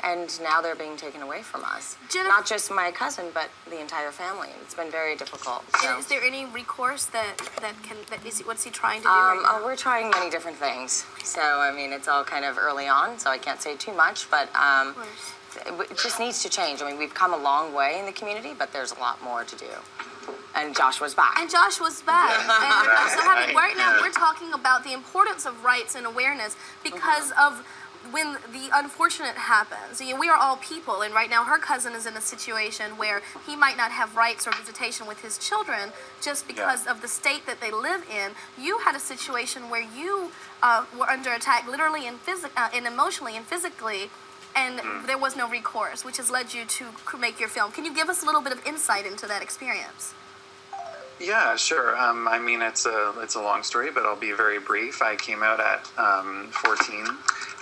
and now they're being taken away from us. Jennifer, not just my cousin, but the entire family. It's been very difficult. So. Is there any recourse what's he trying to do right now? We're trying many different things. So, I mean, it's all kind of early on, so I can't say too much, but it just needs to change. I mean, we've come a long way in the community, but there's a lot more to do. And Joshua's back. And Joshua's back. And I'm so happy. Right now, we're talking about the importance of rights and awareness because of when the unfortunate happens. You know, we are all people, and right now her cousin is in a situation where he might not have rights or visitation with his children just because of the state that they live in. You had a situation where you were under attack literally and emotionally and physically, and there was no recourse, which has led you to make your film. Can you give us a little bit of insight into that experience? Yeah, sure. I mean, it's a long story, but I'll be very brief. I came out at 14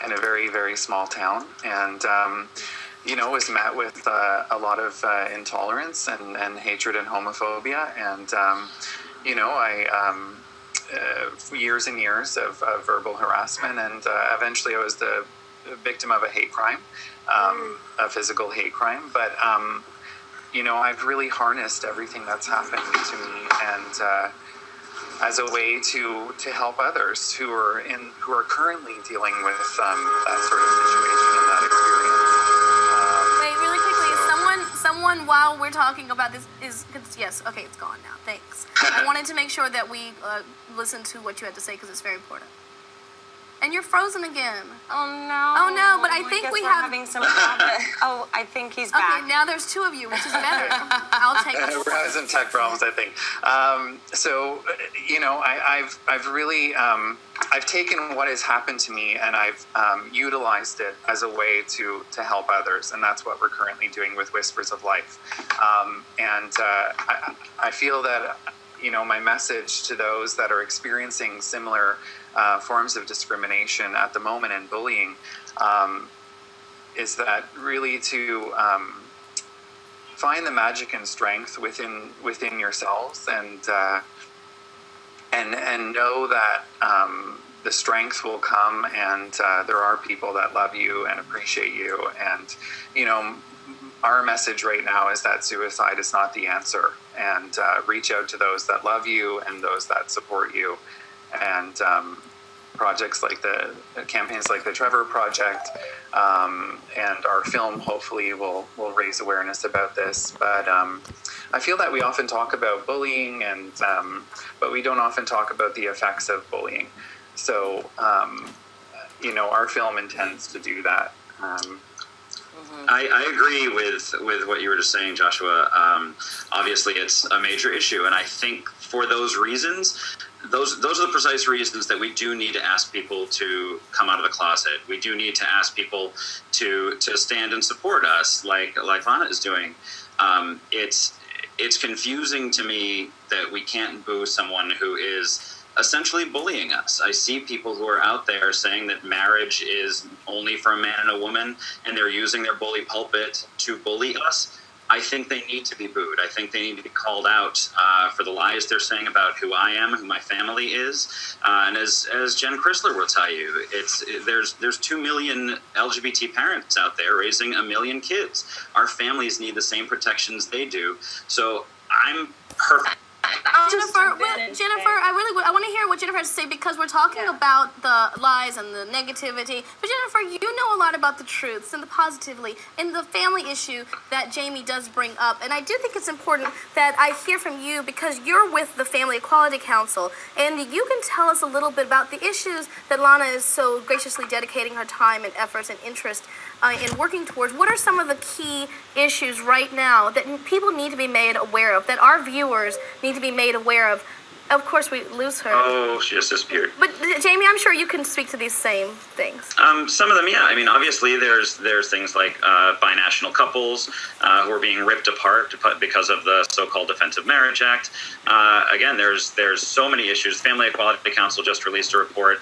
in a very, very small town, and you know, was met with a lot of intolerance and hatred and homophobia, and you know, years and years of verbal harassment, and eventually I was the victim of a hate crime, a physical hate crime, but you know, I've really harnessed everything that's happened to me, and as a way to help others who are currently dealing with that sort of situation and that experience. Wait, really quickly, someone while we're talking about this yes, okay, it's gone now. Thanks. I wanted to make sure that we listen to what you had to say because it's very important. And you're frozen again. Oh no. Oh no, but I think we have having some problems. Oh, I think he's back. Okay, now there's two of you, which is better. I'll take it. We're having some tech problems, I think. So, you know, I've really I've taken what has happened to me and I've utilized it as a way to help others, and that's what we're currently doing with Whispers of Life. I feel that, you know, my message to those that are experiencing similar forms of discrimination at the moment and bullying is that really to find the magic and strength within yourselves, and know that the strength will come, and there are people that love you and appreciate you, and you know, our message right now is that suicide is not the answer, and reach out to those that love you and those that support you, and projects like the campaigns like the Trevor Project, and our film hopefully will raise awareness about this. But I feel that we often talk about bullying, and but we don't often talk about the effects of bullying. So you know, our film intends to do that. I agree with what you were just saying, Joshua. Obviously, it's a major issue, and I think for those reasons, those are the precise reasons that we do need to ask people to come out of the closet. We do need to ask people to stand and support us, like Lana is doing. It's confusing to me that we can't boo someone who is essentially bullying us. I see people who are out there saying that marriage is only for a man and a woman, and they're using their bully pulpit to bully us. I think they need to be booed. I think they need to be called out for the lies they're saying about who I am, who my family is. And as Jen Chrysler will tell you, there's 2 million LGBT parents out there raising 1 million kids. Our families need the same protections they do. So I'm perfect. Jennifer, I want to hear what Jennifer has to say, because we're talking about the lies and the negativity. But Jennifer, you know a lot about the truths and the positively and the family issue that Jamie does bring up. And I do think it's important that I hear from you, because you're with the Family Equality Council, and you can tell us a little bit about the issues that Lana is so graciously dedicating her time and efforts and interest in working towards. What are some of the key issues right now that people need to be made aware of, that our viewers need to be made aware of? Of course, we lose her. Oh, she just disappeared. But Jamie, I'm sure you can speak to these same things. Some of them, yeah. I mean, obviously, there's things like binational couples who are being ripped apart because of the so-called Defensive Marriage Act. Again, there's so many issues. Family Equality Council just released a report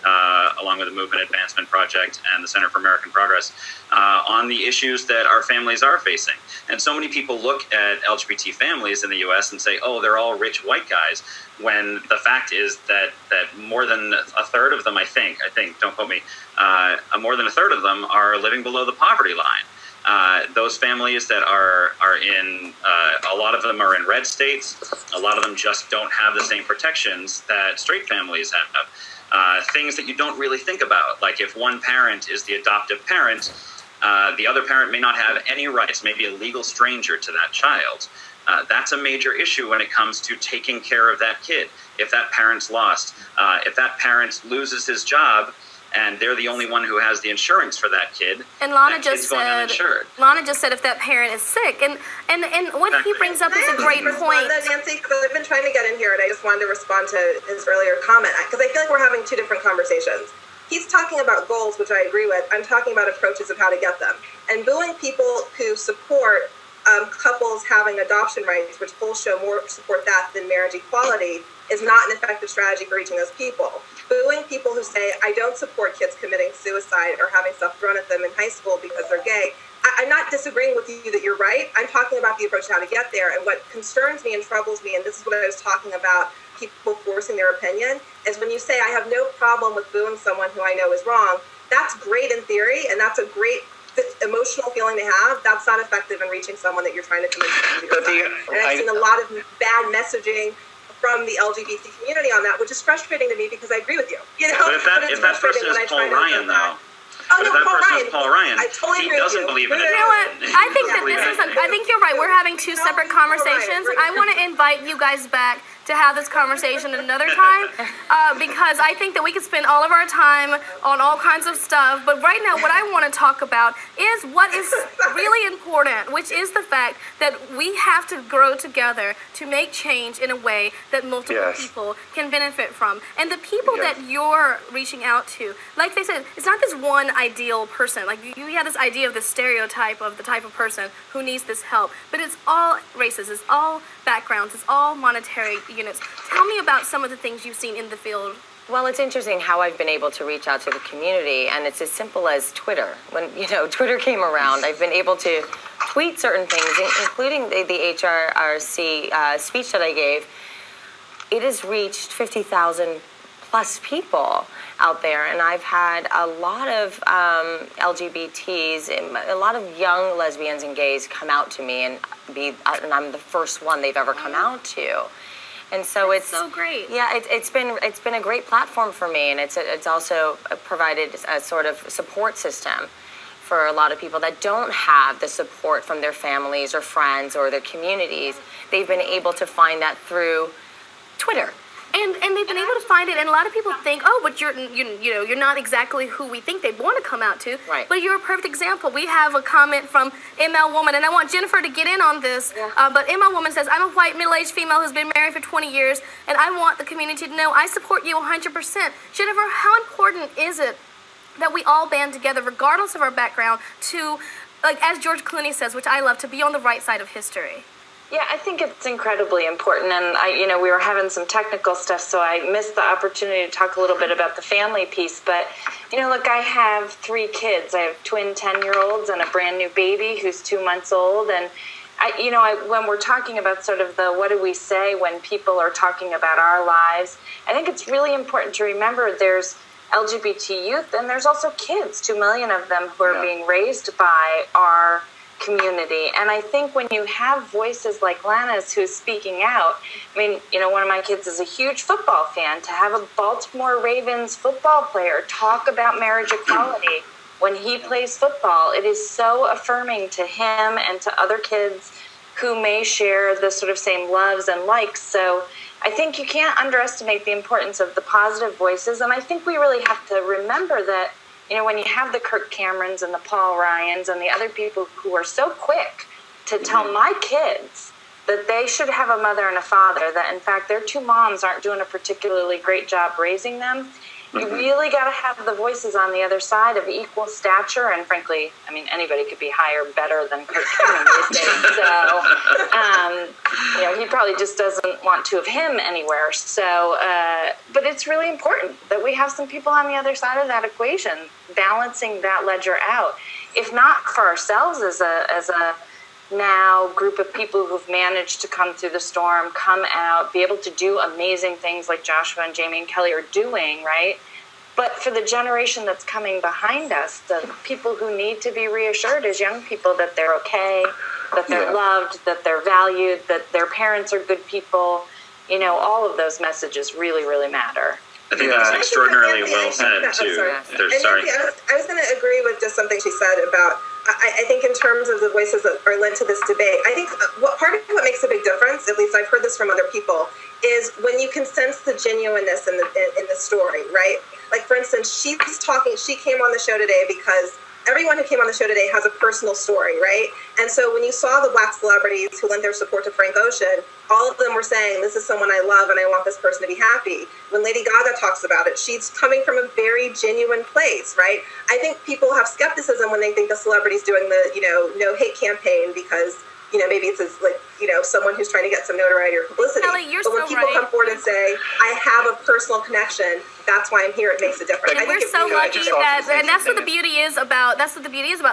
along with the Movement Advancement Project and the Center for American Progress on the issues that our families are facing. And so many people look at LGBT families in the U.S. and say, oh, they're all rich white guys, when the fact is that more than a third of them, I think, don't quote me, more than a third of them are living below the poverty line. Those families that are in, a lot of them are in red states. A lot of them just don't have the same protections that straight families have. Things that you don't really think about, like if one parent is the adoptive parent, the other parent may not have any rights, maybe a legal stranger to that child. That's a major issue when it comes to taking care of that kid. If that parent's lost, if that parent loses his job, and they're the only one who has the insurance for that kid. And Lana that just going said, uninsured. Lana just said if that parent is sick, and what he brings up is a great point. Nancy, because I've been trying to get in here, and I just wanted to respond to his earlier comment, because I feel like we're having two different conversations. He's talking about goals, which I agree with. I'm talking about approaches of how to get them. And booing people who support couples having adoption rights, which polls show more support that than marriage equality, is not an effective strategy for reaching those people. Booing people who say, I don't support kids committing suicide or having stuff thrown at them in high school because they're gay. I'm not disagreeing with you that you're right. I'm talking about the approach to how to get there. And what concerns me and troubles me, and this is what I was talking about, people forcing their opinion, is when you say, I have no problem with booing someone who I know is wrong. That's great in theory, and that's a great emotional feeling to have. That's not effective in reaching someone that you're trying to convince to do that. And I've seen a lot of bad messaging from the LGBT community on that, which is frustrating to me because I agree with you. You know, but if that person is Paul Ryan, though. Oh, no, Paul Ryan. I totally he agree doesn't with believe you. in it. You know what? I think that I think you're right. We're having two separate conversations. I want to invite you guys back to have this conversation another time because I think that we could spend all of our time on all kinds of stuff. But right now, what I want to talk about is what is really important, which is the fact that we have to grow together to make change in a way that multiple people can benefit from. And the people that you're reaching out to, like they said, it's not this one ideal person. Like you have this idea of the stereotype of the type of person who needs this help, but it's all races, it's all backgrounds, it's all monetary units. Tell me about some of the things you've seen in the field. Well, it's interesting how I've been able to reach out to the community, and it's as simple as Twitter. When Twitter came around, I've been able to tweet certain things, including the HRRC speech that I gave. It has reached 50,000 plus people out there, and I've had a lot of LGBTs, a lot of young lesbians and gays come out to me, and I'm the first one they've ever come out to. And so it's so great. Yeah, it's been a great platform for me, and it's also provided a sort of support system for a lot of people that don't have the support from their families or friends or their communities. They've been able to find that through Twitter. And they've been able to find it, and a lot of people think, oh, but you're not exactly who we think they'd want to come out to. Right. But you're a perfect example. We have a comment from ML Woman, and I want Jennifer to get in on this. But ML Woman says, I'm a white middle-aged female who's been married for 20 years, and I want the community to know I support you 100%. Jennifer, how important is it that we all band together, regardless of our background, to, like as George Clooney says, which I love, to be on the right side of history? Yeah, I think it's incredibly important, and we were having some technical stuff, so I missed the opportunity to talk a little bit about the family piece. But look, I have 3 kids. I have twin 10-year-olds and a brand new baby who's 2 months old. And when we're talking about sort of the what do we say when people are talking about our lives, I think it's really important to remember there's LGBT youth and there's also kids, 2 million of them, who are being raised by our community. And I think when you have voices like Lana's who's speaking out, one of my kids is a huge football fan. To have a Baltimore Ravens football player talk about marriage equality when he plays football, it is so affirming to him and to other kids who may share the sort of same loves and likes. So I think you can't underestimate the importance of the positive voices. And I think we really have to remember that when you have the Kirk Camerons and the Paul Ryans and the other people who are so quick to tell my kids that they should have a mother and a father, that in fact their 2 moms aren't doing a particularly great job raising them, you really got to have the voices on the other side of equal stature. And frankly, anybody could be higher, better than Kirk Cameron these days. So, he probably just doesn't want 2 of him anywhere. So, but it's really important that we have some people on the other side of that equation, balancing that ledger out. If not for ourselves as a now group of people who've managed to come through the storm, come out, be able to do amazing things like Joshua and Jamie and Kelly are doing, right? But for the generation that's coming behind us, the people who need to be reassured as young people that they're okay, that they're loved, that they're valued, that their parents are good people, you know, all of those messages really, really matter. I think that's extraordinarily well said, too. Sorry. I was going to agree with just something she said about, I think in terms of the voices that are lent to this debate, I think part of what makes a big difference, at least I've heard this from other people, is when you can sense the genuineness in the story, right? Like, for instance, she came on the show today because everyone who came on the show today has a personal story, right? And so when you saw the Black celebrities who lent their support to Frank Ocean, all of them were saying, this is someone I love and I want this person to be happy. When Lady Gaga talks about it, she's coming from a very genuine place, right? I think people have skepticism when they think the celebrity's doing the, no hate campaign because, maybe it's someone who's trying to get some notoriety or publicity. Kelly, but when people come forward and say, I have a personal connection, that's why I'm here, it makes a difference. And we're so lucky and that's what the beauty is about,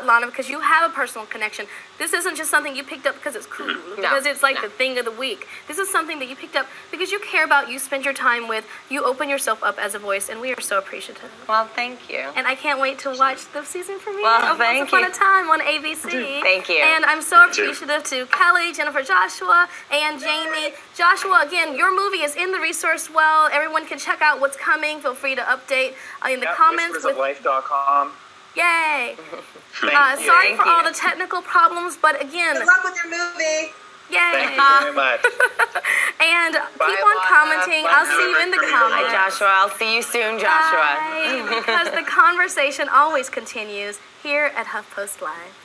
Lana, because you have a personal connection. This isn't just something you picked up because it's cool, because it's like the thing of the week. This is something that you picked up because you care about, you spend your time with, you open yourself up as a voice, and we are so appreciative. Well, thank you. And I can't wait to watch the season premiere of Once Upon a Time on ABC. Thank you. And I'm so appreciative to Kelly, Jennifer, Joshua, and Jamie. Joshua, again, your movie is in the resource well. Everyone can check out what's coming. Feel free to update in the comments. whispersoflife.com. Yay. Sorry for all the technical problems, but again. Good luck with your movie. Yay. Thank you very much. And keep on commenting. I'll see you in the comments. Hi, Joshua. I'll see you soon, Joshua. Bye. Because the conversation always continues here at Huffpost Live.